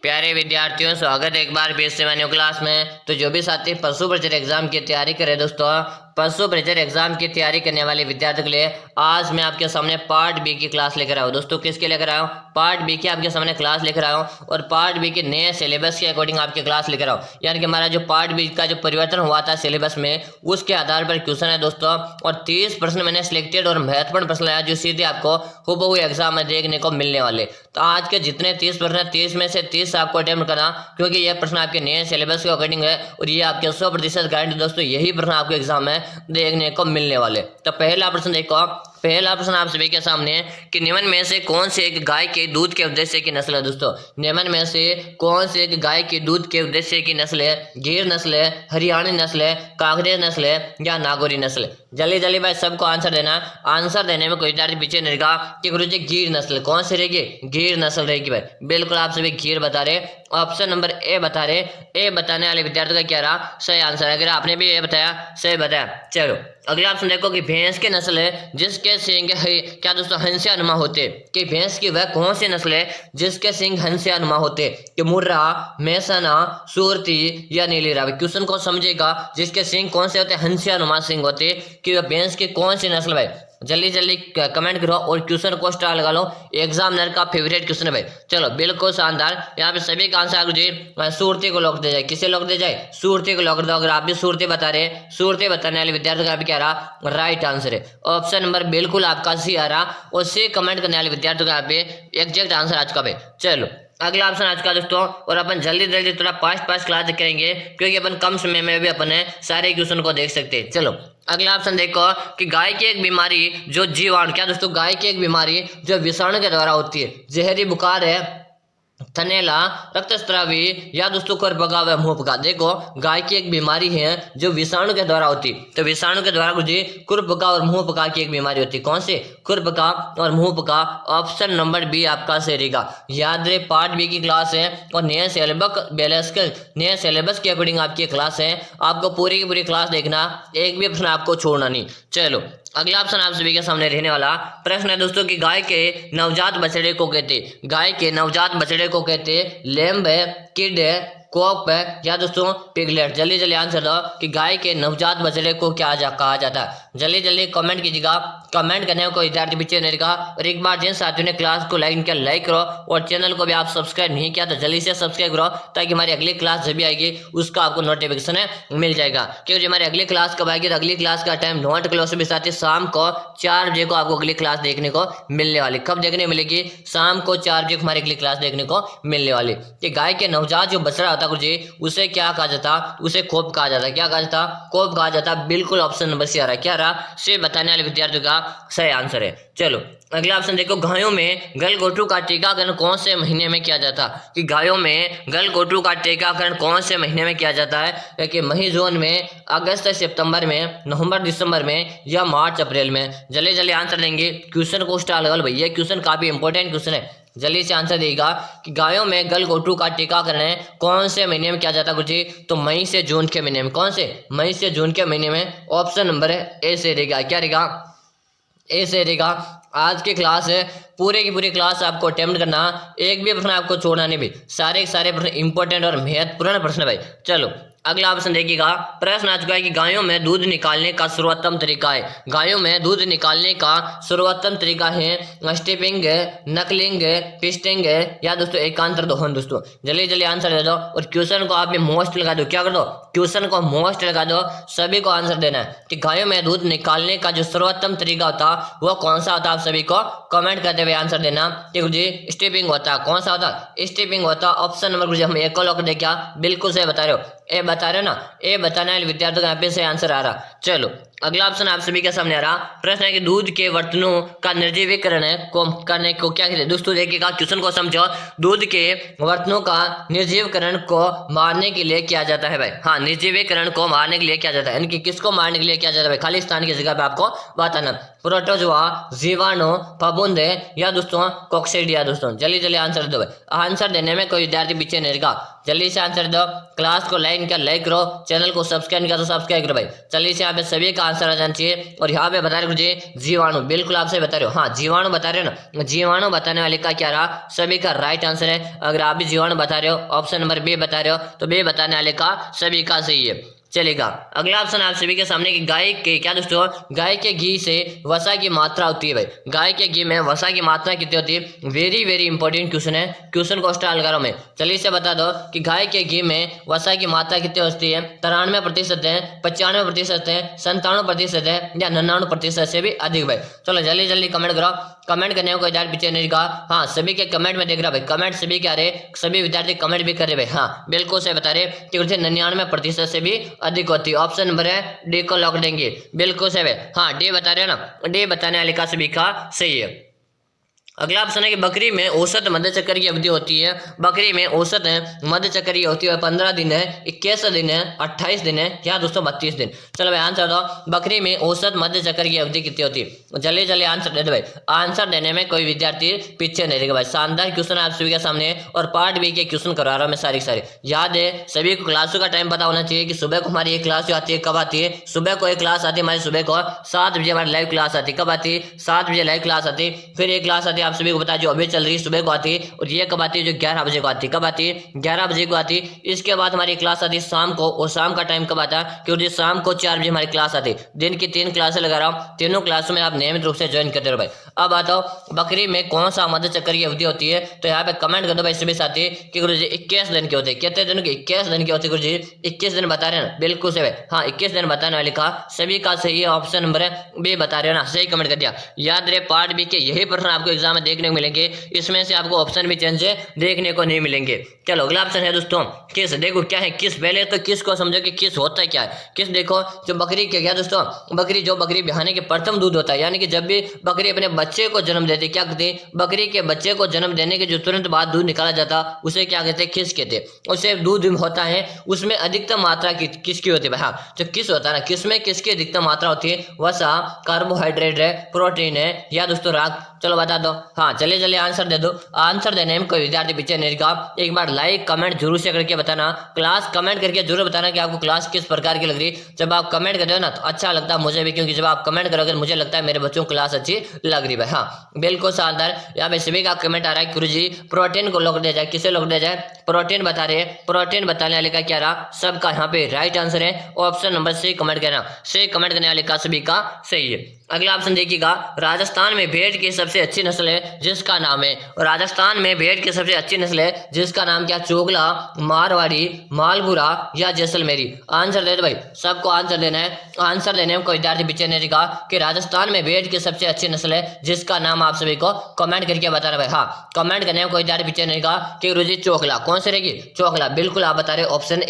प्यारे विद्यार्थियों, स्वागत है एक बार फिर से न्यू क्लास में। तो जो भी साथी पशु परिचय एग्जाम की तैयारी करे दोस्तों, पशु परिचय एग्जाम की तैयारी करने वाले विद्यार्थियों के लिए आज मैं आपके सामने पार्ट बी की क्लास लेकर आया हूँ। दोस्तों किसके लेकर आया हूँ? पार्ट बी की आपके सामने क्लास लेकर आया हूँ और पार्ट बी के नए सिलेबस के अकॉर्डिंग आपकी क्लास लेकर आया हूँ। यानी कि हमारा जो पार्ट बी का जो परिवर्तन हुआ था सिलेबस में, उसके आधार पर क्वेश्चन है दोस्तों। और 30 प्रश्न मैंने सिलेक्टेड और महत्वपूर्ण प्रश्न लाया जो सीधे आपको हूबहू एग्जाम में देखने को मिलने वाले। तो आज के जितने 30 प्रश्न है, 30 में से 30 आपको अटेम्प्ट करना, क्योंकि यह प्रश्न आपके नए सिलेबस के अकॉर्डिंग है और ये आपके 100% गारंटी दोस्तों यही प्रश्न आपको एग्जाम में देखने को मिलने वाले। तो पहला प्रश्न देखो। पहला प्रश्न आप सभी के सामने है कि निम्न में से कौन से एक गाय के दूध के उद्देश्य की नस्ल है? दोस्तों निम्न में से कौन से एक गाय के दूध के उद्देश्य की नस्ल है? गिर नस्ल है, हरियाणी नस्ल है, कांकरेज नस्ल है या नागौरी नस्ल है? जल्दी जल्दी भाई सबको आंसर देना। आंसर देने में कोई विद्यार्थी पीछे नहीं रहेगा कि गुरु जी गिर नस्ल कौन सी रहेगी? गिर नस्ल रहेगी भाई। बिल्कुल आप सभी गिर बता रहे, ऑप्शन नंबर ए बता रहे। ए बताने वाले विद्यार्थी का क्या रहा? सही आंसर है। अगर आपने भी ए बताया, सही बताया। चलो अगला ऑप्शन देखो कि भैंस की नस्ल है जिसके सींग क्या दोस्तों हंसियानुमा होते। कि भैंस की वह कौन सी नस्ल है जिसके सींग हंसियानुमा होते? कि मुर्रा, मेहसाना, सूरती या नीली रावी? क्वेश्चन को समझेगा, जिसके सींग कौन से होते? हंसियानुमा सींग होते। कि वह भैंस की कौन सी नस्ल भाई? जल्दी जल्दी कमेंट करो और क्वेश्चन को स्टार लगा लो। एग्जामिनर का फेवरेट क्वेश्चन है भाई। चलो बिल्कुल शानदार। यहाँ पे सभी का आंसर जी सूरती को लॉक दे जाए। किसे लॉक दे जाए? सूरती को लॉक दो। अगर आप भी सूरती बता रहे, सूरती बताने वाले विद्यार्थी का भी क्या रहा? राइट आंसर है। ऑप्शन नंबर बिल्कुल आपका सी आ रहा और सी कमेंट करने वाले विद्यार्थी का यहाँ पे एग्जैक्ट आंसर आज का भाई। चलो अगला ऑप्शन आज का दोस्तों, और अपन जल्दी जल्दी थोड़ा फास्ट क्लास करेंगे क्योंकि अपन कम समय में भी अपन सारे क्वेश्चन को देख सकते हैं। चलो अगला ऑप्शन देखो कि गाय की एक बीमारी जो जीवाणु, क्या दोस्तों? गाय की एक बीमारी जो विषाणु के द्वारा होती है। जहरी बुखार है, थनेला, रक्तस्रावी या दोस्तों खुरपका व मुंहपका? देखो गाय की एक बीमारी है जो विषाणु के द्वारा होती है। तो विषाणु के द्वारा जी खुरपका और मुंहपका की एक बीमारी होती है। कौन सी? खुरपका और मुंहपका। ऑप्शन नंबर बी आपका सही रहेगा। याद रहे पार्ट बी की क्लास है और नए सिलेबस के अकॉर्डिंग आपकी क्लास है। आपको पूरी की पूरी क्लास देखना, एक भी प्रश्न आपको छोड़ना नहीं। चलो अगला ऑप्शन आप सभी के सामने रहने वाला प्रश्न है दोस्तों कि गाय के नवजात बछड़े को कहते? गाय के नवजात बछड़े को कहते लेम्ब है, किड है, कॉप है या दोस्तों पिगलेट? जल्दी जल्दी आंसर दो कि गाय के नवजात बछड़े को क्या कहा जाता है। जल्दी जल्दी कमेंट कीजिएगा। कमेंट करने को विद्यार्थी पीछे नहीं रहेगा। और एक बार जिन साथियों ने क्लास को लाइक किया, लाइक करो और चैनल को भी आप सब्सक्राइब नहीं किया तो जल्दी से सब्सक्राइब करो, ताकि हमारी अगली क्लास जब भी आएगी उसका आपको नोटिफिकेशन मिल जाएगा। क्योंकि हमारी अगली क्लास कब आएगी? तो अगली क्लास का टाइम नोट क्लास भी साथी शाम को 4 बजे को आपको अगली क्लास देखने को मिलने वाली। कब देखने मिलेगी? शाम को 4 बजे हमारी अगली क्लास देखने को मिलने वाली। कि गाय के नवजात जो बछड़ा होता गुरुजी उसे क्या कहा जाता? उसे खोप कहा जाता। क्या कहा जाता? खोप कहा जाता। बिल्कुल ऑप्शन नंबर सी आ रहा है। क्या रहा? से बताने वाले विद्यार्थियों का सही आंसर है। चलो अगला ऑप्शन देखो, गायों में गलघोटू का टीकाकरण कौन से महीने में किया जाता? कि गायों में गलघोटू का टीकाकरण कौन से महीने में किया जाता है? कि मई जून में, अगस्त सितंबर में, नवंबर दिसंबर में या मार्च अप्रैल में? जल्दी जल्दी आंसर देंगे। क्वेश्चन को स्टार लगा लो भाई, ये क्वेश्चन काफी इंपॉर्टेंट क्वेश्चन है। जल्दी से आंसर देगा कि गायों में गलघोटू का टीकाकरण कौन से महीने में किया जाता है जी? तो मई से जून के महीने में। कौन से? मई से जून के महीने में। ऑप्शन नंबर ए से रहेगा। क्या रहेगा? ए से रहेगा। आज की क्लास है, पूरे की पूरी क्लास आपको अटेम्प्ट करना, एक भी प्रश्न आपको छोड़ना नहीं भाई। सारे प्रश्न इंपॉर्टेंट और महत्वपूर्ण प्रश्न भाई। चलो अगला ऑप्शन देखिएगा। प्रश्न आ चुका है कि गायों में दूध निकालने का सर्वोत्तम तरीका है। गायों में दूध निकालने का सर्वोत्तम तरीका है स्टीपिंग, नकलिंग, पिस्टिंग या दोस्तों एकांतर दोहन? दोस्तों जल्दी जल्दी आंसर दे दो और क्वेश्चन को आप मोस्ट लगा दो। क्या कर दो? क्वेश्चन को मोस्ट लगा दो। सभी को आंसर देना है कि गायों में दूध निकालने का जो सर्वोत्तम तरीका होता वो कौन सा होता? आप सभी को कमेंट करते हुए आंसर देना। ठीक जी, स्टीपिंग होता। कौन सा होता? स्टीपिंग होता। ऑप्शन नंबर हम एक लॉक दे, क्या बिल्कुल सही बता रहे हो? ए बता रहे हो ना? ए बताने वाले विद्यार्थियों का यहाँ पे से आंसर आ रहा। चलो अगला ऑप्शन आप सभी के सामने आ रहा प्रश्न है कि दूध के बर्तनों का निर्जीवीकरण को करने को क्या कहते हैं? दोस्तों देखिएगा, क्वेश्चन को समझो। दूध के बर्तनों का निर्जीवीकरण को मारने के लिए किया जाता है भाई। हाँ, निर्जीवीकरण को मारने के लिए किया जाता है। यानी कि किसको मारने के लिए किया जाता है भाई? खालिस्तान की जगह पे आपको बताना। प्रोटोजोआ, जीवाणु, फफूंद या दोस्तों कोक्सीडिया? दोस्तों जल्दी जल्दी आंसर दो भाई। आंसर देने में कोई विद्यार्थी पीछे नहीं रहेगा। जल्दी से आंसर दो। क्लास को लाइक करो, चैनल को सब्सक्राइब किया तो सब्सक्राइब करो भाई। जल्दी से यहाँ पे सभी का आंसर आ जाना चाहिए। और यहाँ पे बता रहे मुझे जीवाणु, बिल्कुल आप सही बता रहे हो, हाँ जीवाणु बता रहे हो ना, जीवाणु बताने वाले का क्या रहा, सभी का राइट आंसर है। अगर आप भी जीवाणु बता रहे हो, ऑप्शन नंबर बी बता रहे हो, तो बी बताने वाले का सभी का सही है। चलेगा अगला ऑप्शन आप सभी के सामने कि गाय के क्या दोस्तों, गाय के घी से वसा की मात्रा होती है भाई, गाय के घी में वसा की मात्रा कितनी होती है, वेरी वेरी इंपॉर्टेंट क्वेश्चन है, क्वेश्चन को स्टार लगा रहा हूं मैं। चलिए इसे बता दो कि गाय के घी में वसा की मात्रा कितनी होती है, 93% है, 95% है, 97% है, या 99% से भी अधिक भाई। चलो जल्दी जल्दी कमेंट करो, कमेंट करने को कोई यार पीछे नहीं कहा, हाँ सभी के कमेंट में देख रहा भाई, कमेंट सभी क्या रहे, सभी विद्यार्थी कमेंट भी कर रहे भाई, हाँ बिल्कुल सही बता रहे कि 99% से भी अधिक होती है। ऑप्शन नंबर है डी को लॉक देंगे, बिल्कुल सही है, हाँ डी बता रहे हो ना, डी बताने वाले का सभी का सही है। अगला ऑप्शन है कि बकरी में औसत मध्य चक्र की अवधि होती है, बकरी में औसत मध्य चक्र की होती है 15 दिन है, 21 दिन है, 28 दिन है, या दोस्तों 32 दिन। चलो भाई आंसर दो, बकरी में औसत मध्य चक्र की अवधि कितनी होती है, जल्दी जल्दी आंसर दे दो भाई, आंसर देने में कोई विद्यार्थी पीछे नहीं रहेगा भाई। शानदार क्वेश्चन आप सभी के सामने, और पार्ट बी के क्वेश्चन करवा रहा हूँ मैं सारे याद है। सभी को क्लासों का टाइम पता होना चाहिए कि सुबह को हमारी एक क्लास जो आती है, कब आती है, सुबह को एक क्लास आती है हमारी, सुबह को 7 बजे हमारी लाइव क्लास आती है, कब आती है 7 बजे लाइव क्लास आती है। फिर एक क्लास आती है आप सभी को पता जो अभी चल रही है, सुबह को आती है, और ये कब आती है, जो 11 बजे को आती है, कब आती है 11 बजे को आती है। इसके बाद हमारी क्लास आती है शाम को, और शाम का टाइम कब आता है, क्योंकि शाम को 4 बजे हमारी क्लास आती है। दिन की 3 क्लासें लगा रहा हूँ, तीनों क्लासों में आप नियमित रूप से ज्वाइन करते रहो भाई। अब बताओ बकरी में कौन सा मध्य चक्र की अवधि होती है, तो यहाँ पे कमेंट कर दो भाई सभी साथी कि गुरुजी 21 दिन के होते हैं, कितने दिन के, 21 दिन के होते हैं गुरुजी, 21 दिन बता रहे हैं ना, बिल्कुल सही है, हाँ 21 दिन बताने वाले का सभी का सही है, ऑप्शन नंबर है बी बता रहे हो ना, सही कमेंट कर दिया। याद रहे पार्ट बी के यही प्रश्न आपको एग्जाम में देखने को मिलेंगे, इसमें से आपको ऑप्शन भी चेंज देखने को नहीं मिलेंगे। चलो अगला ऑप्शन है दोस्तों किस, देखो क्या है किस, पहले तो किस को समझो कि किस होता है क्या है। किस देखो जो बकरी के क्या दोस्तों, बकरी जो बकरी ब्याहने के प्रथम दूध होता है, यानी कि जब भी बकरी अपने बच्चे को जन्म देती क्या कहते हैं, बकरी के बच्चे को जन्म देने के जो तुरंत बाद दूध निकाला जाता उसे क्या कहते हैं, किस कहते हैं। उसे दूध होता है उसमें अधिकतम मात्रा किसकी होती है, हाँ जो किस होता है ना, किस में किसकी अधिकतम मात्रा होती है, वसा, कार्बोहाइड्रेट है, प्रोटीन है, या दोस्तों राग। चलो बता दो, हाँ चलिए चलिए आंसर दे दो। आंसर देने में कोई विद्यार्थी पीछे नहीं रहा, एक बार लाइक कमेंट जरूर से करके बताना, क्लास कमेंट करके जरूर बताना कि आपको क्लास किस प्रकार की लग रही। जब आप कमेंट करते हो ना तो अच्छा लगता है मुझे भी, क्योंकि जब आप कमेंट करोगे मुझे लगता है मेरे बच्चों को क्लास अच्छी लग रही है। हाँ बिल्कुल शानदार, यहाँ पे सभी का कमेंट आ रहा है गुरुजी प्रोटीन को लॉक दिया जाए, किसे लॉक दिया जाए, प्रोटीन बता रहे हैं, प्रोटीन बताने वाले का क्या रहा, सबका यहाँ पे राइट आंसर है, ऑप्शन नंबर सी कमेंट करना, सी कमेंट करने वाले का सभी का सही है। अगला ऑप्शन देखिएगा, राजस्थान में भेड़ की सबसे अच्छी नस्ल है जिसका नाम है, राजस्थान में भेड़ की सबसे अच्छी नस्ल है जिसका नाम क्या, चोगला, मारवाड़ी, मालपुरा, या जैसलमेरी। आंसर दे दो भाई, सबको आंसर देना है, आंसर देने में कोई विद्यार्थी पीछे नहीं रहेगा कि राजस्थान में भेड़ की सबसे अच्छी नस्ल है जिसका नाम आप सभी को कमेंट करके बताना भाई। हाँ कमेंट करने में कोई विद्यार्थी पीछे नहीं रहेगा कि रुचि चोकला, कौन सी रहेगी, चोकला, बिल्कुल आप बता रहे ऑप्शन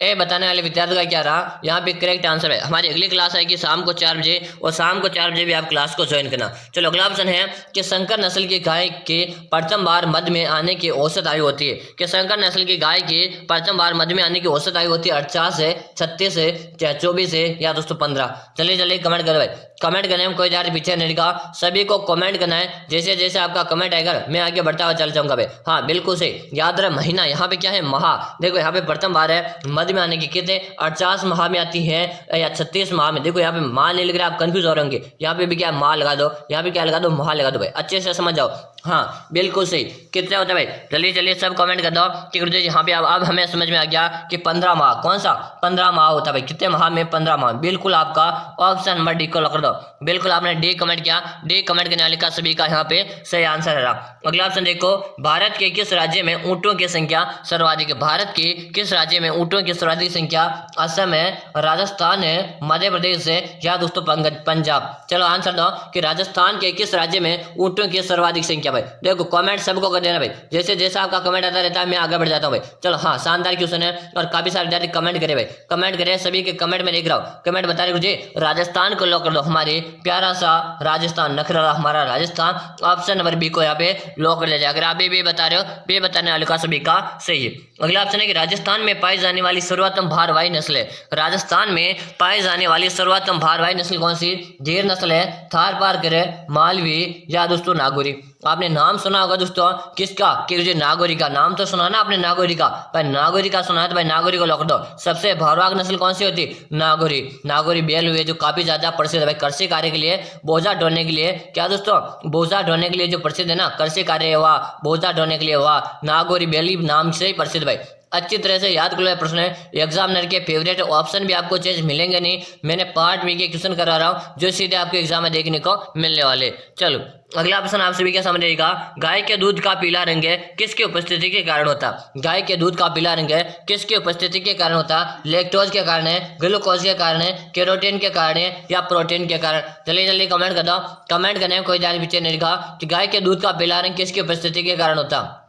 ए बताने वाले विद्यार्थी का क्या रहा, यहाँ पे करेक्ट आंसर है। हमारी अगली क्लास आएगी शाम को 4 बजे, और शाम को 4 बजे भी आप क्लास को ज्वाइन करना। चलो अगला ऑप्शन है कि संकर नस्ल की गाय के प्रथम बार मध्य में आने की औसत आयु होती है, कि संकर नस्ल की गाय की प्रथम बार मध्य में आने की औसत आयु होती है 48 है, 36 है, 24 है, या दोस्तों 15। चलिए चलिए कमेंट करो भाई, कमेंट करने में कोई यार पीछे नहीं रहा, सभी को कमेंट करना है, जैसे जैसे आपका कमेंट आएगा मैं आगे बढ़ता हुआ चल जाऊंगा भाई। हाँ बिल्कुल सही, याद रहे महीना यहाँ पे क्या है, माह, देखो यहाँ पे प्रथम बार है मध्य में आने की, कितने 48 माह में आती है या 36 माह में, देखो यहाँ पे माह नहीं लग रहा, आप कंफ्यूज हो रहे होंगे, यहाँ पे भी क्या माह लगा दो, यहाँ पे क्या लगा दो, माह लगा दो भाई, अच्छे से समझ जाओ। हाँ बिल्कुल सही, कितने होता है भाई, जल्दी चलिए सब कमेंट कर दो कि गुरुजी यहाँ पे अब हमें समझ में आ गया कि 15 माह, कौन सा 15 माह होता है भाई, कितने माह में 15 माह, बिल्कुल आपका ऑप्शन नंबर डी को लॉक कर दो, बिल्कुल आपने डी कमेंट किया, डी कमेंट करने वाले का सभी का यहाँ पे सही आंसर है। अगला ऑप्शन देखो, भारत के किस राज्य में ऊँटों की संख्या सर्वाधिक है, भारत के किस राज्य में ऊँटों की सर्वाधिक संख्या, असम है, राजस्थान है, मध्य प्रदेश है, या दोस्तों पंजाब। चलो आंसर दो कि राजस्थान के किस राज्य में ऊँटों की सर्वाधिक संख्या, भाई देखो कमेंट सबको कर देना भाई, जैसे जैसा आपका कमेंट आता रहता है मैं आगे बढ़ जाता हूँ भाई। चलो हाँ शानदार क्वेश्चन है, और काफी सारे विद्यार्थी कमेंट करे भाई, कमेंट करे, सभी के कमेंट में देख रहा हूँ, कमेंट बता रहे मुझे राजस्थान को लॉक कर दो, हमारे प्यारा सा राजस्थान, नखरा हमारा राजस्थान, ऑप्शन नंबर बी को यहाँ पे लॉक कर दिया जाए। अगर आप भी बता रहे हो, बी बताने वाले का सभी का सही है। अगला ऑप्शन है कि राजस्थान में पाई जाने वाली सर्वोत्तम भारवाही नस्ल है, राजस्थान में पाई जाने वाली सर्वोत्तम भारवाही नस्ल कौन सी, गिर नस्ल है, थार पारकर है, मालवी, या दोस्तों नागौरी। आपने नाम सुना होगा दोस्तों किसका, कि जो नागौरी का नाम तो सुना ना आपने, नागौरी का भाई, नागौरी का सुना है तो भाई नागौरी को लॉक दो। सबसे भरवाग नस्ल कौन सी होती, नागौरी। नागौरी बैल हुए जो काफी ज्यादा प्रसिद्ध है भाई कृषि कार्य के लिए, बोझा ढोने के लिए, क्या दोस्तों, बोझा ढोने के लिए जो प्रसिद्ध है ना, कृषि कार्य हुआ, बोझा ढोने के लिए हुआ, नागौरी बैली नाम से ही प्रसिद्ध भाई। अच्छी तरह से याद कर लो प्रश्न है, एग्जामिनर के फेवरेट ऑप्शन भी आपको चेंज मिलेंगे नहीं, मैंने पार्ट बी के क्वेश्चन करा रहा हूँ जो सीधे आपके एग्जाम में देखने को मिलने वाले। चलो अगला प्रश्न आप सभी क्या सामने रहेगा, गाय के दूध का पीला रंग है किसकी उपस्थिति के कारण होता, गाय के दूध का पीला रंग है किसकी उपस्थिति के कारण होता, लैक्टोज के कारण है, ग्लूकोज के कारण है, कैरोटीन के कारण है, या प्रोटीन के कारण। जल्दी जल्दी कमेंट कर दो, कमेंट करने में कोई जान पीछे नहीं रखा कि गाय के दूध का पीला रंग किसकी उपस्थिति के कारण होता,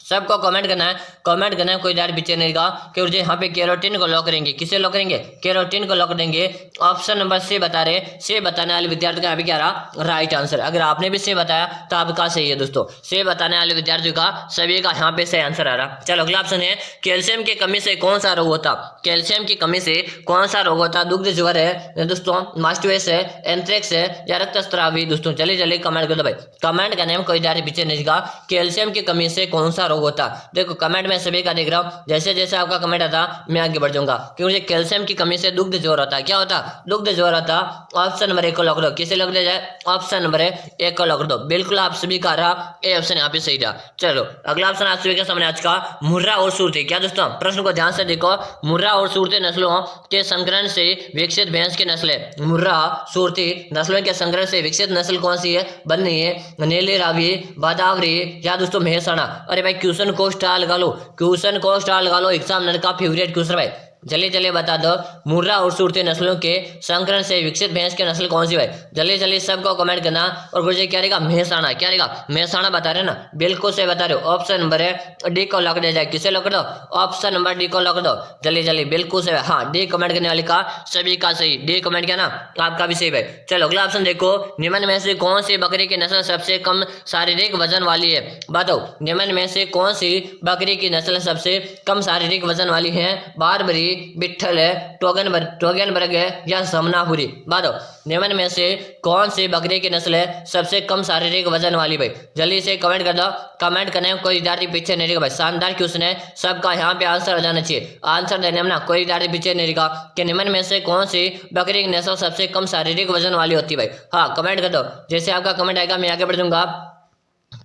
सबको कमेंट करना है, कमेंट करना है, कोई दार पीछे नहीं रहा कि मुझे यहाँ पे कैरोटीन को लॉक करेंगे, किसे लॉक करेंगे, कैरोटीन को लॉक देंगे। ऑप्शन नंबर सी बता रहे, सी बताने वाले विद्यार्थी का यहाँ पे क्या रहा राइट आंसर। अगर आपने भी सी बताया तो आपका सही है दोस्तों, सी बताने वाले विद्यार्थियों का सभी का यहाँ पे सही आंसर आ रहा। चलो अगला ऑप्शन है, कैल्शियम की कमी से कौन सा रोग होता, कैल्शियम की कमी से कौन सा रोग होता, दुग्ध ज्वर है दोस्तों, मास्टोसिस है, एंथ्रेक्स है, या रक्तस्रावी। दोस्तों चलिए जल्दी कमेंट कर दो भाई, कमेंट करने में कोई दार पीछे नहीं रहा, कैल्शियम की कमी से कौन सा रोग होता। देखो कमेंट में सभी का देख रहा हूं, जैसे जैसे आपका कमेंट आता मैं आगे बढ़ जाऊंगा, क्योंकि कैल्शियम की कमी से दुग्ध ज्वर होता है, क्या होता, दुग्ध ज्वर होता। ऑप्शन नंबर 1 को लॉक दो, किसे लॉक दिया जाए, ऑप्शन नंबर 1 को लॉक दो, बिल्कुल आप सभी का रहा ए ऑप्शन यहाँ पे सही रहा। चलो अगला ऑप्शन आप सभी के सामने आज का, मुर्रा और सुरती। क्या दोस्तों प्रश्न को ध्यान से देखो, मुर्रा और सुरती नस्लों के संकरण से विकसित भैंस की नस्ल है, मुर्रा सुरती नस्लों के संकरण से विकसित नस्ल कौन सी है, बन्नी है, नीली रावी, बादावरी, या दोस्तों मेहसाणा। अरे भाई क्वेश्चन को स्टार लगा लो, क्वेश्चन को स्टार लगा लो, एग्जामिनर का फेवरेट क्वेश्चन भाई। जल्दी जल्दी बता दो, मुर्रा और सुरती नस्लों के संकरण से विकसित भैंस की नस्ल कौन सी भाई, जल्दी जल्दी सबको कमेंट करना। और मुझे क्या रहेगा, मेहसाणा, क्या रहेगा, मेहसाणा बता रहे ना, बिल्कुल से बता रहे हो। ऑप्शन नंबर डी को लॉक दिया जाए, किसे लॉक दो, ऑप्शन नंबर डी को लॉक दो, जल्दी जल्दी बिल्कुल से, हाँ डी कमेंट करने वाले का सभी का सही, डी कमेंट किया ना आपका भी सही भाई। चलो अगला ऑप्शन देखो, निम्न में से कौन सी बकरी की नस्ल सबसे कम शारीरिक वजन वाली है, बताओ निम्न में से कौन सी बकरी की नस्ल सबसे कम शारीरिक वजन वाली है, बारबरी, बिट्ठल है, टोगनबर्ग है, या समनापुरी। बताओ निम्न में से कौन सी बकरी की नस्ल है सबसे कम शारीरिक वजन वाली भाई, जल्दी से कमेंट कर दो, कमेंट करने में कोई विद्यार्थी पीछे नहीं रहेगा भाई। शानदार क्वेश्चन है, सबका यहाँ पे आंसर आ जाना चाहिए, आंसर देने में ना कोई विद्यार्थी पीछे नहीं रहेगा कि निम्न में से कौन सी बकरी की नस्ल सबसे कम शारीरिक वजन वाली होती है भाई। हाँ कमेंट कर दो, जैसे आपका कमेंट आएगा मैं आगे बढ़ दूंगा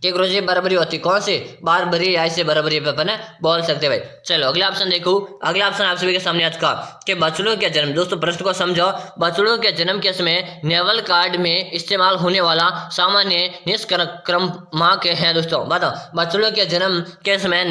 कि गुरुजी बराबरी होती कौन सी, बारबरी, ऐसे बराबरी पे अपन बोल सकते भाई। चलो अगला ऑप्शन देखो, अगला ऑप्शन आप सभी के सामने आज का, कि बछड़ों के जन्म, दोस्तों प्रश्न को समझो, बछड़ों के जन्म के समय नेवल कार्ड में इस्तेमाल होने वाला सामान्य निष्क्रमक है। दोस्तों बताओ बछड़ों के जन्म के समय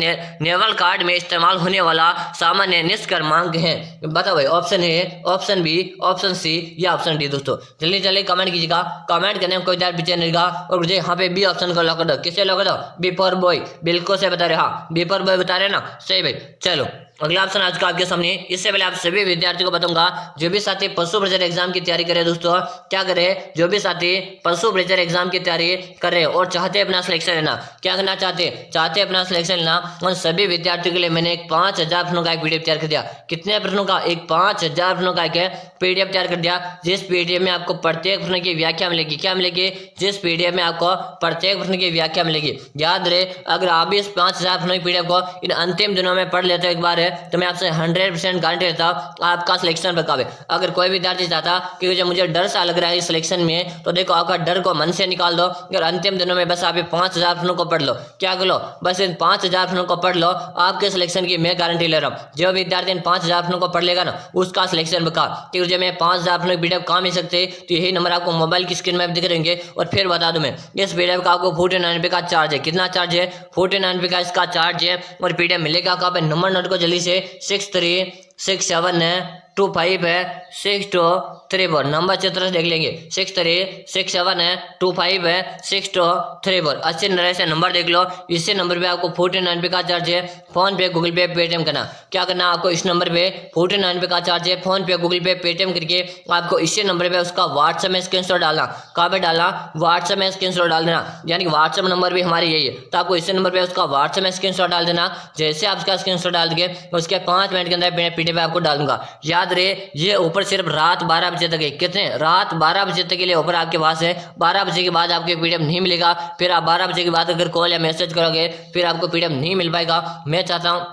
नेवल कार्ड में इस्तेमाल होने वाला सामान्य निष्क्रमक है, बताओ भाई। Option A, option B, option C, या ऑप्शन डी। दोस्तों जल्दी जल्दी कमेंट कीजिएगा, कमेंट करने में कोई डर पीछे नहीं रहेगा। और मुझे यहाँ पे बी ऑप्शन को लॉक, किसे लगा दो, बिफोर बॉय, बिल्कुल से बता रहे, हाँ बिफोर बॉय बता रहे ना, सही भाई। चलो अगला ऑप्शन आज का आपके सामने, इससे पहले आप सभी विद्यार्थियों को बताऊंगा जो भी साथी पशु ब्रजर एग्जाम की तैयारी करे, दोस्तों क्या करे, जो भी साथी पशु ब्रजर एग्जाम की तैयारी करे और चाहते अपना सिलेक्शन लेना, क्या करना चाहते अपना सिलेक्शन लेना, उन सभी विद्यार्थियों के लिए मैंने एक 5000 प्रश्नों का एक पीडीएफ तैयार कर दिया। कितने प्रश्नों का, एक 5000 प्रश्नों का एक पीडीएफ तैयार कर दिया, जिस पीडीएफ में आपको प्रत्येक प्रश्न की व्याख्या मिलेगी, क्या मिलेगी, जिस पीडीएफ में आपको प्रत्येक प्रश्न की व्याख्या मिलेगी। याद रहे अगर आप इस 5000 प्रश्नों की पीडीएफ को इन अंतिम दिनों में पढ़ लेते हो एक बार तो मैं आपसे 100% गारंटी देता हूं आपका सिलेक्शन पक्का है। अगर कोई विद्यार्थी चाहता कि मुझे डर सा लग रहा है सिलेक्शन में, तो देखो आपका डर को मन से निकाल दो और अंतिम दिनों में बस आप 5000 प्रश्नों को पढ़ लो, क्या कर लो, बस इन 5000 प्रश्नों को पढ़ लो, आपके सिलेक्शन की मैं गारंटी ले रहा हूँ। जो विद्यार्थी इन 5000 प्रश्नों को पढ़ लेगा ना उसका सिलेक्शन पक्का। क्योंकि मैं 5000 प्रश्नों की पीडीएफ कहाँ मिल सकते, तो यही नंबर आपको मोबाइल की स्क्रीन में दिख रहेंगे। और फिर बता दूं मैं, इस पीडीएफ का आपको 49 रुपये का चार्ज है, कितना चार्ज है, 49 रुपये का इसका चार्ज है। और पीडीएफ मिलेगा कहाँ पे, नंबर नोट को जल्दी से 6367 है 25 है 6234, नंबर चित्र से देख लेंगे, 6367 है 25 है 6234। अच्छे तरह से नंबर देख लो, इसी नंबर पे आपको 49 रुपये का चार्ज है, फोन पे गूगल पे पेटीएम करना। क्या करना आपको, इस नंबर पे 49 रुपये का चार्ज है, फोन पे गूगल पे पेटीएम करके आपको इसी नंबर पे उसका व्हाट्सएप में स्क्रीनशॉट डालना। कहाँ पे डालना, व्हाट्सएप में स्क्रीनशॉट डाल देना, यानी कि व्हाट्सएप नंबर भी हमारी यही है, तो आपको इसी नंबर पे उसका व्हाट्सएप में स्क्रीनशॉट डाल देना। जैसे आप उसका स्क्रीनशॉट डाल देंगे उसके 5 मिनट के अंदर पीडीएफ आपको डाल दूंगा। याद रहे ये ऊपर सिर्फ रात 12 बजे तक है। कितने? रात 12 बजे तक के लिए ऑफर आपके पास है। 12 बजे के बाद आपको पीडीएफ नहीं मिलेगा। फिर आप 12 बजे के बाद अगर कॉल या मैसेज करोगे फिर आपको पीडीएफ नहीं मिल पाएगा। मैं चाहता हूँ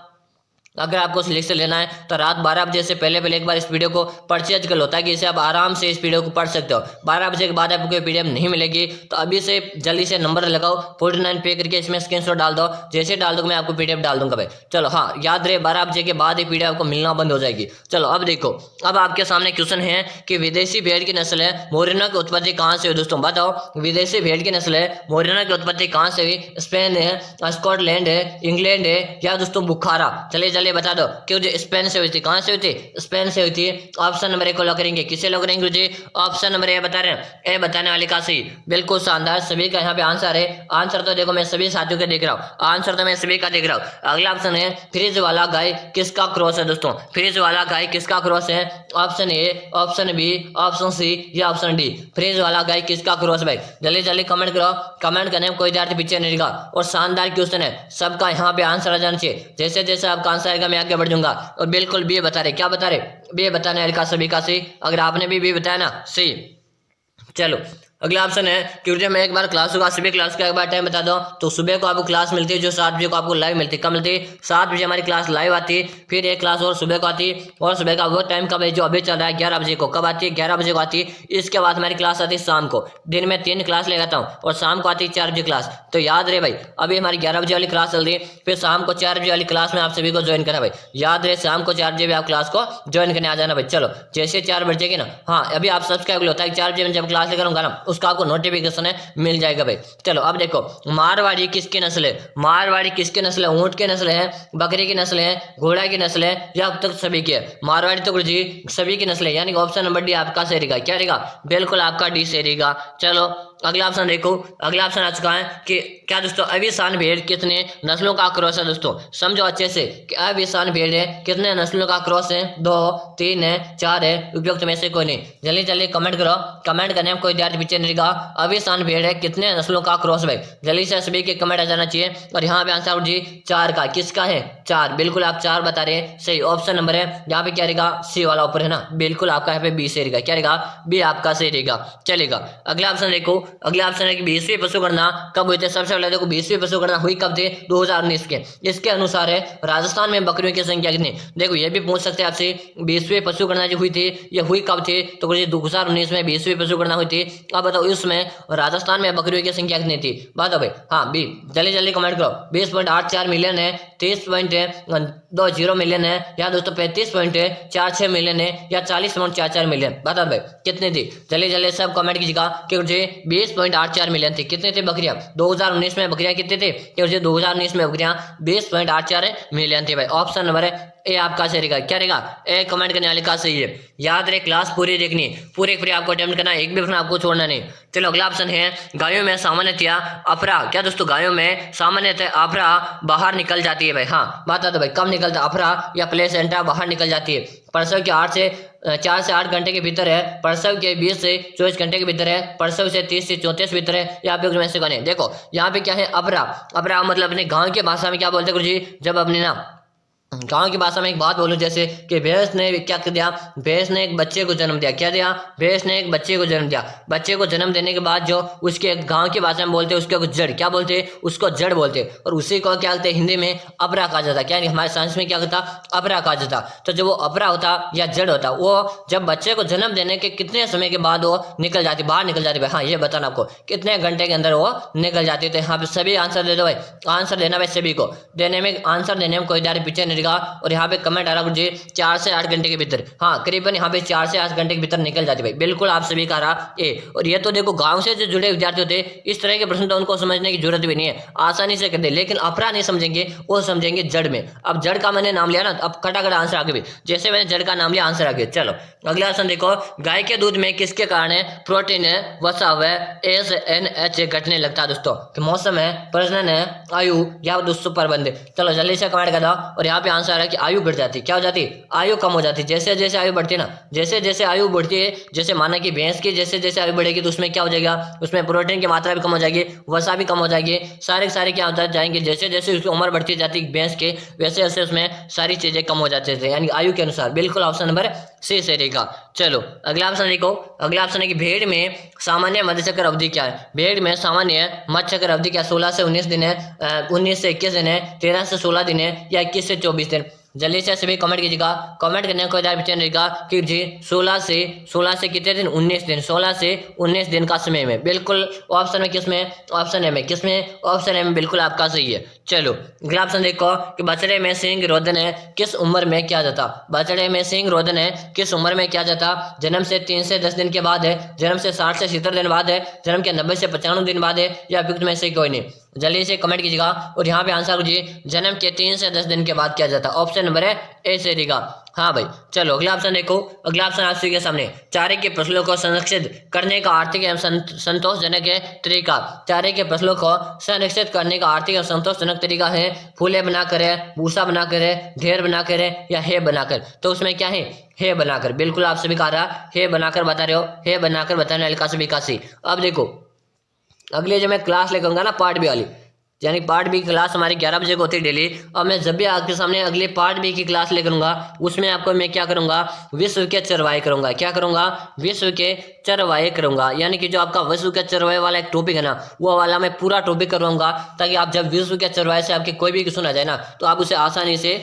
अगर आपको सिलेक्शन लेना है तो रात 12 बजे से पहले पहले एक बार इस वीडियो को परचेज कर लो, ताकि इसे आप आराम से इस वीडियो को पढ़ सकते हो। 12 बजे के बाद आपको कोई पीडीएफ नहीं मिलेगी, तो अभी से जल्दी से नंबर लगाओ 49 पे करके, इसमें स्क्रीनशॉट डाल दो। जैसे डाल दूंगा मैं आपको पीडीएफ डाल दूंगा भाई। चलो हाँ, याद रहे 12 बजे के बाद ही पीडीएफ आपको मिलना बंद हो जाएगी। चलो अब देखो, अब आपके सामने क्वेश्चन है कि विदेशी भेड़ की नस्ल है मोरिना की उत्पत्ति कहाँ से हुई? दोस्तों बताओ, विदेशी भेड़ की नस्ल है मोरिना की उत्पत्ति कहाँ से हुई? स्पेन है, स्कॉटलैंड है, इंग्लैंड है, या दोस्तों बुखारा? चलिए जल्दी बता दो क्यों स्पेन से हुई थी। कहां से हुई थी? स्पेन से हुई थी। ऑप्शन नंबर ए को लॉक करेंगे। किसे लॉक करेंगे जी? ऑप्शन नंबर ए बता रहे हैं, ए बताने वाले का सही। बिल्कुल शानदार, सभी का यहाँ पे आंसर है। आंसर तो देखो मैं सभी साथियों के देख रहा हूँ, आंसर तो मैं सभी का देख रहा हूँ। अगला ऑप्शन है फ्रिज वाला गाय किसका क्रॉस है? दोस्तों फ्रिज वाला गाय किसका क्रॉस है? Option A, option B, option C या ऑप्शन डी? फ्रिज वाला गाय किसका क्रॉस? भाई जल्दी जल्दी कमेंट करो। कमेंट करने में कोई विद्यार्थी पीछे नहीं रहेगा। और शानदार क्वेश्चन है, सबका यहाँ पे आंसर आ जाना चाहिए। जैसे जैसे आपका आंसर आएगा मैं आगे बढ़ जाऊंगा। और बिल्कुल बी बता रहे, क्या बता रहे? बी बताने वाले का सभी का सही। अगर आपने भी बी बताया ना सही। चलो अगला ऑप्शन है कि जब मैं एक बार क्लास होगा, सभी क्लास का एक बार टाइम बता दो। तो सुबह को आपको क्लास मिलती है जो 7 बजे को आपको लाइव मिलती है। कब मिलती है? 7 बजे हमारी क्लास लाइव आती है। फिर एक क्लास और सुबह को आती है, और सुबह का वो टाइम कब है जो अभी चल रहा है 11 बजे को। कब आती है? 11 बजे को आती है। इसके बाद हमारी क्लास आती है शाम को। दिन में 3 क्लास ले जाता हूँ और शाम को आती है 4 बजे क्लास। तो याद रहे भाई, अभी हमारी 11 बजे वाली क्लास चल रही है, फिर शाम को 4 बजे वाली क्लास में आप सभी को ज्वाइन करना भाई। याद रहे शाम को 4 बजे भी आप क्लास को ज्वाइन करने आ जाना भाई। चलो जैसे 4 बजेगी ना, हाँ अभी आप सब्सक्राइब होता है 4 बजे में जब क्लास लेकर आऊंगा ना, उसका आपको नोटिफिकेशन मिल जाएगा भाई। चलो अब देखो, मारवाड़ी किसकी नस्ल है? मारवाड़ी किसकी नस्ल है? ऊंट की नस्ल है, बकरी की नस्ल है, घोड़ा की नस्ल है, या अब तक सभी की है? मारवाड़ी तो गुरुजी सभी की नस्ल है, यानी ऑप्शन नंबर डी आपका सही रहेगा। क्या रहेगा? बिल्कुल आपका डी सही रहेगा। चलो अगला ऑप्शन देखो, अगला ऑप्शन आ चुका है कि क्या दोस्तों अविशान भेड़ कितने नस्लों का क्रॉस है? दोस्तों समझो अच्छे से कि अविशान भेड़ है कितने नस्लों का क्रॉस है? 2, 3 है, 4 है, उपयुक्त में से कोई नहीं। जल्दी जल्दी कमेंट करो। कमेंट करने में कोई विद्यार्थी पीछे नहीं रहेगा। अविशान भेड़ है कितने नस्लों का क्रॉस? भाई जल्दी से सभी के कमेंट आ जाना चाहिए। और यहाँ पे आंसर जी 4 का। किसका है? 4। बिल्कुल आप 4 बता रहे हैं, सही ऑप्शन नंबर है। यहाँ पे क्या रहेगा? सी वाला ऊपर है ना, बिल्कुल आपका यहाँ पे बी सही रहेगा। क्या रहेगा? बी आपका सही रहेगा। चलेगा अगला ऑप्शन देखो, अगला ऑप्शन है कि 20वीं पशु गणना कब हुई थी? सबसे पहले देखो 20वीं पशु गणना हुई कब थी? 2019 के। इसके अनुसार है राजस्थान में बकरियों की संख्या कितनी? देखो ये भी पूछ सकते हैं आपसे, 20वीं पशु गणना जो हुई थी ये हुई कब थी? तो 2019 में 20वीं पशु गणना हुई थी। अब बताओ इसमें राजस्थान में बकरियों की संख्या कितनी थी? बताओ भाई। हाँ बी, जल्दी जल्दी कमेंट करो। 20.84 मिलियन है, 30.20 मिलियन है, या दोस्तों 35.46 मिलियन है, या 40.44 मिलियन? बताओ भाई कितनी थी? जल्दी जल्दी सब कमेंट कीजिएगा कि मुझे 20.84 मिलियन थी। कितने थे बकरियां? 2019 में बकरियां कितने थे? कि मुझे 2019 में बकरियां 20.84 मिलियन थी भाई। ऑप्शन नंबर है ए आपका सही रहेगा। क्या रहेगा? ए कमेंट करने वाले का सही है। याद रहे क्लास पूरी देखनी, पूरे पूरे आपको अटेम्प्ट करना, एक भी प्रश्न आपको छोड़ना नहीं। चलो अगला ऑप्शन है गायों में सामान्यतया अफरा। क्या दोस्तों गायों में सामान्यतः अफरा बाहर निकल जाती है भाई? हाँ बता दो भाई कब निकलता है? अफरा या प्लेसेंटा बाहर निकल जाती है? प्रसव के 4 से 8 घंटे के भीतर है, प्रसव के 20 से 24 घंटे के भीतर है, प्रसव से 30 से 34 भीतर है, या आप में से कौन है? देखो यहाँ पे क्या है? अफरा। अफरा मतलब अपने गाँव की भाषा में क्या बोलते हैं गुरुजी? जब अपने ना गांव की भाषा में एक बात बोलूं, जैसे कि भैंस ने क्या कर दिया? भैंस ने एक बच्चे को जन्म दिया। क्या दिया? भैंस ने एक बच्चे को जन्म दिया। बच्चे को जन्म देने के बाद जो उसके गांव की भाषा में बोलते हैं उसको जड़, क्या बोलते हैं? उसको जड़ बोलते हैं। और उसी को क्या कहते हैं? हिंदी में अपरा कहा जाता है। क्या हमारे साइंस में क्या कहता? अपरा कहा जाता। तो जब वो अपरा होता या जड़ होता, वो जब बच्चे को जन्म देने के कितने समय के बाद वो निकल जाती, बाहर निकल जाती? हाँ ये बताना आपको कितने घंटे के अंदर वो निकल जाती है। तो यहाँ पे सभी आंसर दे दो भाई। आंसर देना भाई सभी को, देने में आंसर देने में कोई दारी पीछे नहीं रहेगा। और यहाँ पे कमेंट आ रहा मुझे 4 से 8 घंटे के भीतर। हाँ करीबन यहाँ पे 4 से 8 घंटे के भीतर निकल जाती भाई। बिल्कुल आप सभी का रहा ए। और ये तो देखो गांव से जो जुड़े विद्यार्थी होते हैं इस तरह के प्रश्न तो उनको समझने की जरूरत भी नहीं है, आसानी से कर दे। लेकिन अपरा नहीं समझेंगे, वो समझेंगे जड़ में। अब जड़ का मैंने नाम लिया ना, अब खटाखट आंसर आगे भी, जैसे मैंने जड़ का नाम लिया आंसर आगे। चलो अगला ऑप्शन देखो, गाय के दूध में किसके कारण है प्रोटीन है, वसा है, SNH घटने लगता है? दोस्तों मौसम है, प्रजनन है, आयु, या दोस्तों प्रबंध? चलो जल्दी से कमेंट कर दो। और यहाँ पे आंसर आ रहा है कि आयु बढ़ जाती। क्या हो जाती? आयु कम हो जाती। जैसे जैसे आयु बढ़ती है ना, जैसे जैसे आयु बढ़ती है, जैसे माना कि भैंस की जैसे जैसे आयु बढ़ेगी तो उसमें क्या हो जाएगा? उसमें प्रोटीन की मात्रा भी कम हो जाएगी, वसा भी कम हो जाएगी, सारे क्या होता जाएंगे। जैसे जैसे उसकी उम्र बढ़ती जाती है भैंस के, वैसे वैसे उसमें सारी चीजें कम हो जाती है, यानी आयु के अनुसार। बिल्कुल ऑप्शन नंबर सी से डी का। चलो अगला ऑप्शन देखो, अगला ऑप्शन है कि भेड़ में सामान्य मध्यचक्र अवधि क्या है। भेड़ में सामान्य मध्यचक्र अवधि क्या 16 से 19 दिन है, 19 से 21 दिन है, 13 से 16 दिन है, या 21 से 24 दिन। जल्दी से सभी कमेंट कीजिएगा। कमेंट करने को रहेगा कि जी 16 से कितने दिन, 19 दिन, 16 से 19 दिन का समय में। बिल्कुल ऑप्शन में किसमें, ऑप्शन ए में, किसमें, ऑप्शन ए में बिल्कुल आपका सही है। चलो अगला ऑप्शन देखो कि बछड़े में सिंह रोदन है किस उम्र में किया जाता। बछड़े में सिंह रोदन है किस उम्र में किया जाता। जन्म से 3 से 10 दिन के बाद है, जन्म से 60 से 70 दिन बाद है, जन्म के 90 से 95 दिन बाद है, या उपयुक्त में से कोई नहीं। जल्दी से कमेंट कीजिएगा और यहाँ पे आंसर कीजिए जन्म के 3 से 10 दिन के बाद किया जाता। ऑप्शन नंबर है ए से डी का। हाँ भाई चलो अगला ऑप्शन देखो, अगला ऑप्शन आप सभी के सामने, चारे के फसलों को संरक्षित करने का आर्थिक एवं संतोषजनक है तरीका। चारे के फसलों को संरक्षित करने का आर्थिक एवं संतोषजनक तरीका है फूले बनाकर है, भूसा बनाकर है, ढेर बनाकर है, या है बनाकर। तो उसमें क्या है बनाकर। बिल्कुल आप सभी कहा रहा है बनाकर बता रहे हो, है बनाकर बताने वाले का सभी का सी। अब देखो अगले जो मैं क्लास लेकर आऊंगा ना पार्ट बी वाली, यानी पार्ट बी की क्लास हमारी 11 बजे को होती है डेली। और मैं जब भी आपके सामने अगले पार्ट बी की क्लास लेकर आऊंगा उसमें आपको मैं क्या करूंगा, विश्व के चरवाहे करूंगा। क्या करूंगा, विश्व के चरवाहे करूंगा। यानी कि जो आपका विश्व के चरवाहे वाला एक टॉपिक है ना, वो वाला मैं पूरा टॉपिक करवाऊंगा, ताकि आप जब विश्व के चरवाहे से आपके कोई भी क्वेश्चन आ जाए ना तो आप उसे आसानी से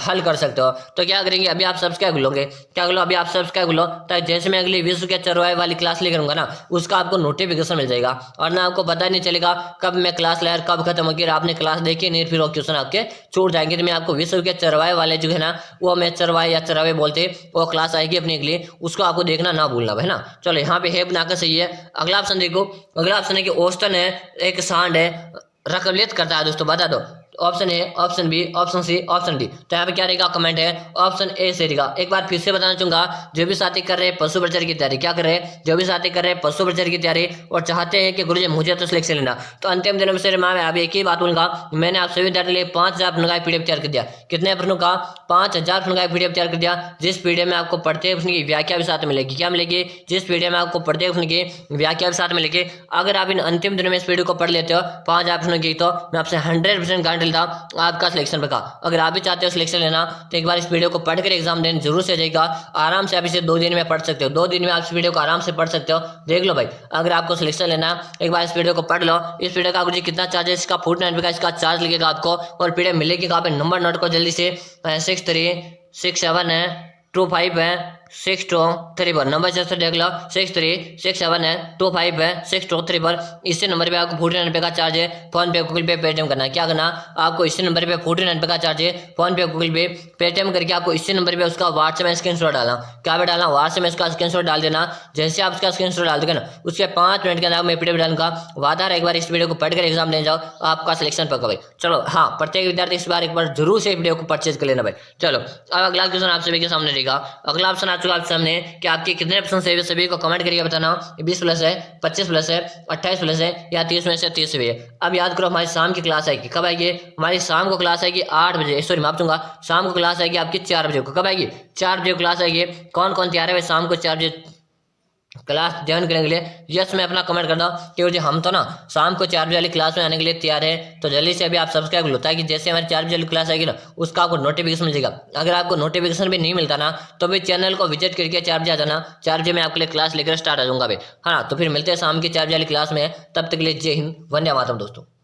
हल कर सकते हो। तो क्या करेंगे, अभी आप सब्सक्राइब लोगे, क्या करो अभी आप सब्सक्राइब लो, ताकि जैसे मैं अगली विश्व के चरवाहे वाली क्लास लेकर आऊंगा ना उसका आपको नोटिफिकेशन मिल जाएगा, और ना आपको पता नहीं चलेगा कब मैं क्लास लाया कब खत्म होगी। आपने क्लास देखी नहीं फिर वो क्वेश्चन आपके छूट जाएंगे। तो मैं आपको विश्व के चरवाहे वाले जो है ना, वो मैं चरवाहे या चरवाहे बोलते, वो क्लास आएगी अपने के लिए, उसको आपको देखना ना भूलना है ना। चलो यहाँ पे है बनाकर सही है। अगला ऑप्शन देखो, अगला ऑप्शन है कि औसतन है एक सांड है रकबलियत करता है। दोस्तों बता दो, option A, option B, option C, option D. तो यहाँ पे क्या रहेगा, कमेंट है ऑप्शन ए से रहेगा। एक बार फिर से बताना चाहूंगा, जो भी साथी कर रहे हैं पशु प्रचार की तैयारी, क्या कर रहे हैं, जो भी साथी कर रहे हैं पशु प्रचार की तैयारी और चाहते हैं कि गुरुजी मुझे तो सिलेक्शन लेना, तो अंतिम दिनों में से मैं अभी एक ही बात बोलूंगा, मैंने आप सभी विद्यार्थी लिए 5000 प्रश्नों का पीडीएफ तैयार कर दिया। कितने प्रश्नों का, 5000 प्रश्नों का पीडीएफ तैयार कर दिया, जिस पीडीएफ में आपको प्रत्येक प्रश्न की व्याख्या भी साथ मिलेगी। क्या मिलेगी, जिस पीडीएफ में आपको प्रत्येक प्रश्न की व्याख्या भी साथ मिलेगी। अगर आप इन अंतिम दिनों में इस पीडीएफ को पढ़ लेते हो 5000 प्रश्नों की, तो मैं आपसे 100% गारंटी लेता हूं आपका सिलेक्शन पक्का। अगर आप भी चाहते हो सिलेक्शन लेना तो एक बार इस वीडियो को पढ़कर एग्जाम देने जरूर से जाएगा। आराम से आप इसे 2 दिन में पढ़ सकते हो, 2 दिन में आप इस वीडियो को आराम से पढ़ सकते हो। देख लो भाई, अगर आपको सिलेक्शन लेना एक बार इस वीडियो को पढ़ लो। इस वीडियो का मुझे कितना चार्ज है, इसका 49 का इसका चार्ज लगेगा आपको, और पीडीएफ मिलेगी कहाँ पे, नंबर नोट को जल्दी से 636725 है 623 पर, नंबर से देख लो 636725 पर। इसी नंबर पे आपको 49 का चार्ज है, फोन पे गूगल पे पेटीएम करना है। क्या करना, आपको इसी नंबर पे 49 का चार्ज है, फोन पे गूगल पे पेटीएम करके आपको इसी नंबर पे उसका व्हाट्सएप में स्क्रीनशॉट डालना। क्या पे डालना, व्हाट्सएप में इसका स्क्रीनशॉट डाल देना। जैसे आप इसका स्क्रीनशॉट डाल दोगे ना उसके 5 मिनट के अंदर मैं पीडीएफ डालूंगा। वादा है एक बार इस वीडियो को पढ़कर एग्जाम देने जाओ, आपका सिलेक्शन पक्का भाई। चलो हाँ, प्रत्येक विद्यार्थी इस बार एक बार जरूर से वीडियो को परचेज कर लेना भाई। चलो अब अगला क्वेश्चन आप सभी के सामने रहेगा। अगला ऑप्शन आ चुका आप सामने कि आपके कितने ऑप्शन सही, सभी को कमेंट करके बताना। 20 प्लस है, 25 प्लस है, 28 प्लस है, या 30 में से 30 भी है। अब याद करो हमारी शाम की क्लास आएगी, कब आएगी, हमारी शाम को क्लास आएगी 8 बजे, सॉरी माफ दूंगा, शाम को क्लास आएगी आपकी 4 बजे को। कब आएगी, 4 बजे क्लास आएगी। कौन कौन तैयार है भाई शाम को 4 बजे क्लास ज्वाइन करने के लिए? यस मैं अपना कमेंट करता हूँ कि हम तो ना शाम को 4 बजे वाली क्लास में आने के लिए तैयार है। तो जल्दी से अभी आप सब्सक्राइब लो, ताकि जैसे हमारी 4 बजे वाली क्लास आएगी ना उसका आपको नोटिफिकेशन मिल जाएगा। अगर आपको नोटिफिकेशन भी नहीं मिलता ना तो भी चैनल को विजिट करके 4 बजे आ जाना। 4 बजे मैं आपके लिए क्लास लेकर स्टार्ट आ जाऊंगा भाई। हाँ तो फिर मिलते हैं शाम की 4 बजे वाली क्लास में। तब तक के लिए जय हिंद, वंदे मातरम दोस्तों।